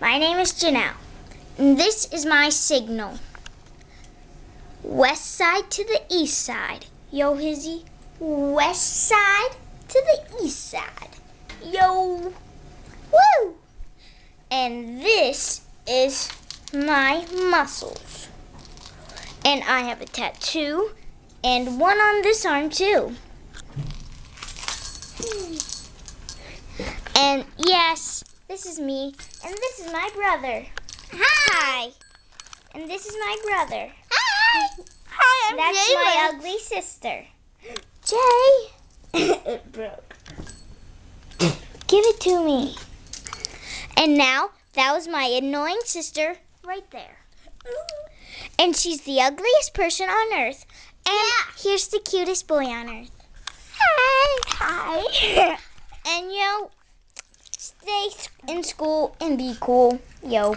My name is Janelle, and this is my signal. West side to the east side. Yo, Hizzy. West side to the east side. Yo. Woo! And this is my muscles. And I have a tattoo and one on this arm too. And yes, this is me, and this is my brother. Hi. And this is my brother. Hi. Hi, I'm That's Jaylen. my ugly sister. Jay. It broke. Give it to me. And now, that was my annoying sister right there. And she's the ugliest person on earth. And here's the cutest boy on earth. Hi. And yo, stay in school and be cool. Yo.